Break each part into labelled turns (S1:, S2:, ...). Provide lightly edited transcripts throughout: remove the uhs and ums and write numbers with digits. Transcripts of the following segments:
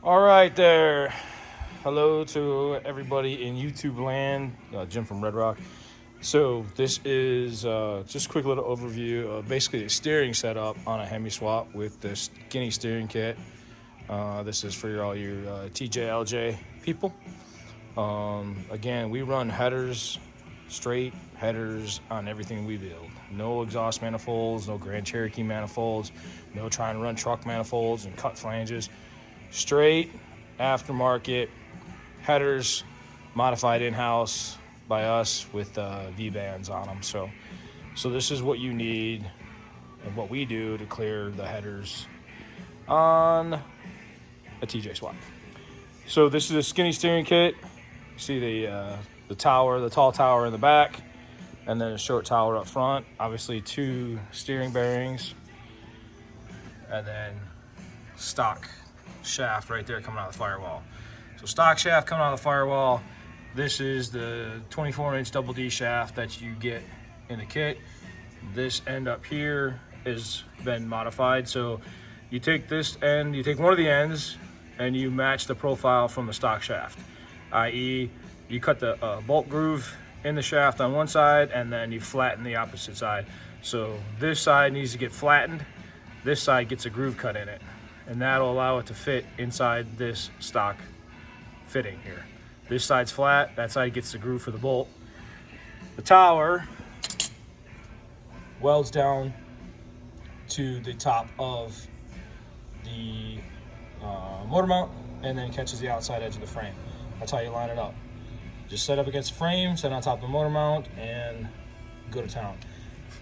S1: All right, there. Hello to everybody in YouTube land. Jim from Red Rock. So this is just a quick little overview of basically the steering setup on a hemi swap with the skinny steering kit. This is for all your TJLJ people. Again, we run headers, straight headers on everything we build. No exhaust manifolds, no Grand Cherokee manifolds, no trying to run truck manifolds and cut flanges. Straight aftermarket headers, modified in-house by us with V-bands on them. So this is what you need and what we do to clear the headers on a TJ swap. So this is a skinny steering kit. You see the tower, the tall tower in the back, and then a short tower up front. Obviously, two steering bearings, and then stock shaft right there coming out of the firewall. So stock shaft coming out of the firewall. This is the 24-inch double D shaft that you get in the kit. This end up here has been modified. So you take this end, you take one of the ends, and you match the profile from the stock shaft, i.e. you cut the bolt groove in the shaft on one side and then you flatten the opposite side. So this side needs to get flattened, this side gets a groove cut in it, and that'll allow it to fit inside this stock fitting here. This side's flat, that side gets the groove for the bolt. The tower welds down to the top of the motor mount and then catches the outside edge of the frame. That's how you line it up. Just set up against the frame, set on top of the motor mount, and go to town.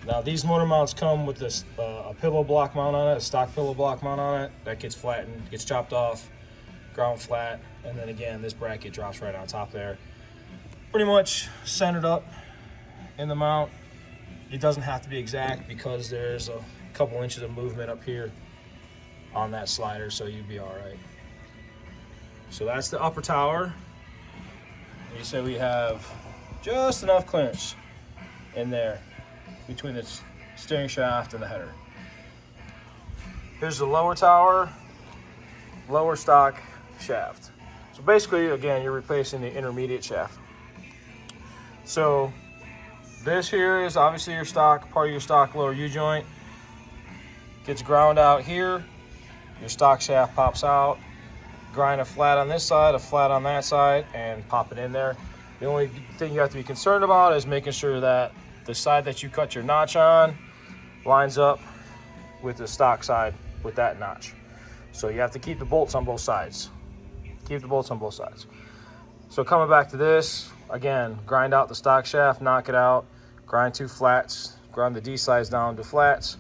S1: Now these motor mounts come with this a pillow block mount on it, a stock pillow block mount on it that gets flattened, gets chopped off, ground flat, and then again this bracket drops right on top there. Pretty much centered up in the mount. It doesn't have to be exact because there's a couple inches of movement up here on that slider, so you'd be all right. So that's the upper tower. You say we have just enough clearance in there between the steering shaft and the header. Here's the lower tower, lower stock shaft. So basically, again, you're replacing the intermediate shaft. So this here is obviously your stock, part of your stock lower U-joint. Gets ground out here. Your stock shaft pops out. Grind a flat on this side, a flat on that side, and pop it in there. The only thing you have to be concerned about is making sure that the side that you cut your notch on lines up with the stock side with that notch. So you have to keep the bolts on both sides. Keep the bolts on both sides. So coming back to this, again, grind out the stock shaft, knock it out, grind two flats, grind the D sides down to flats,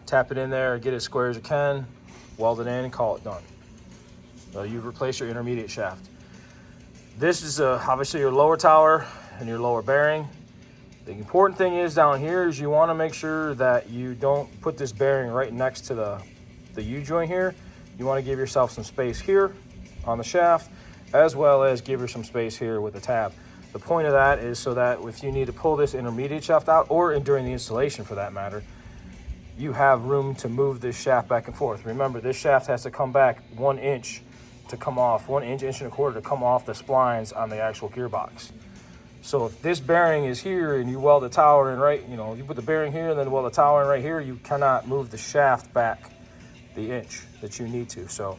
S1: tap it in there, get it as square as you can, weld it in, and call it done. So you replace your intermediate shaft. This is obviously your lower tower and your lower bearing. The important thing is down here is you want to make sure that you don't put this bearing right next to the U-joint here. You want to give yourself some space here on the shaft, as well as give her some space here with the tab. The point of that is so that if you need to pull this intermediate shaft out, or during the installation for that matter, you have room to move this shaft back and forth. Remember, this shaft has to come back 1 inch to come off, 1 inch, inch and a quarter to come off the splines on the actual gearbox. So if this bearing is here and you weld the tower in right, you put the bearing here and then weld the tower in right here, you cannot move the shaft back the inch that you need to. So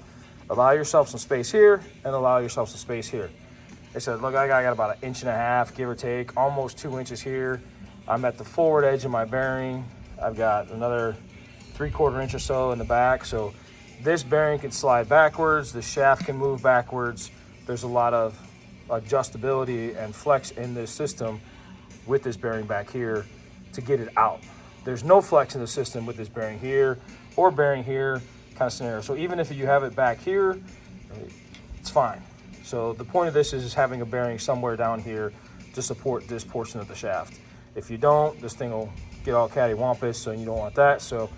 S1: allow yourself some space here and allow yourself some space here. I said, look, I got about 1.5 inches, give or take, almost 2 inches here. I'm at the forward edge of my bearing. I've got another 3/4 inch or so in the back. So this bearing can slide backwards, the shaft can move backwards. There's a lot of adjustability and flex in this system with this bearing back here to get it out. There's no flex in the system with this bearing here or bearing here kind of scenario. So even if you have it back here, it's fine. So the point of this is having a bearing somewhere down here to support this portion of the shaft. If you don't, this thing will get all cattywampus, so you don't want that. So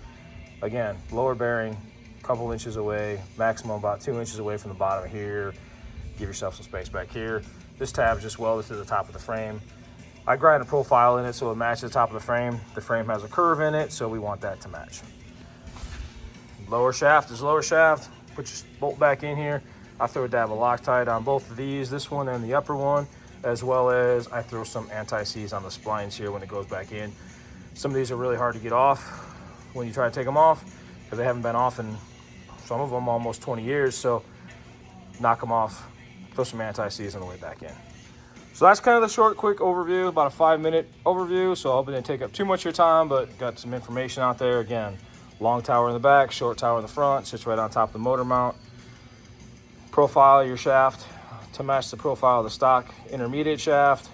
S1: again, lower bearing, couple inches away, maximum about 2 inches away from the bottom of here. Give yourself some space back here. This tab's just welded to the top of the frame. I grind a profile in it so it matches the top of the frame. The frame has a curve in it, so we want that to match. Lower shaft is lower shaft. put your bolt back in here. I throw a dab of Loctite on both of these, this one and the upper one, as well as I throw some anti-seize on the splines here when it goes back in. Some of these are really hard to get off when you try to take them off because they haven't been off in, some of them, almost 20 years. So knock them off, throw some anti-seize on the way back in. So that's kind of the short, quick overview, about a 5-minute overview. So I hope it didn't take up too much of your time, but got some information out there. Again, long tower in the back, short tower in the front, sits right on top of the motor mount. Profile your shaft to match the profile of the stock intermediate shaft.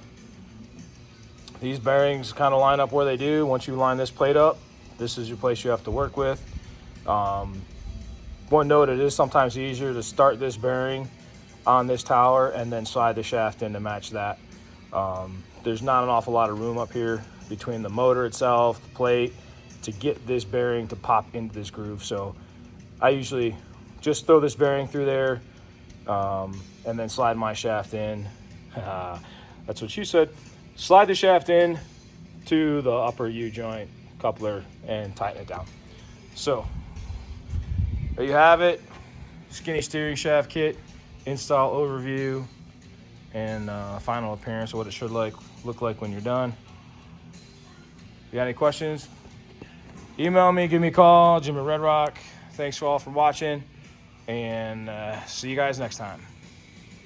S1: These bearings kind of line up where they do. Once you line this plate up, this is your place you have to work with. One note, it is sometimes easier to start this bearing on this tower and then slide the shaft in to match that. There's not an awful lot of room up here between the motor itself, the plate, to get this bearing to pop into this groove. So I usually just throw this bearing through there and then slide my shaft in. That's what you said. Slide the shaft in to the upper U-joint coupler and tighten it down. So there you have it. Skinny steering shaft kit, install overview, and final appearance of what it should look like when you're done. If you got any questions, email me, give me a call, Jim at Red Rock. Thanks all for watching, and see you guys next time.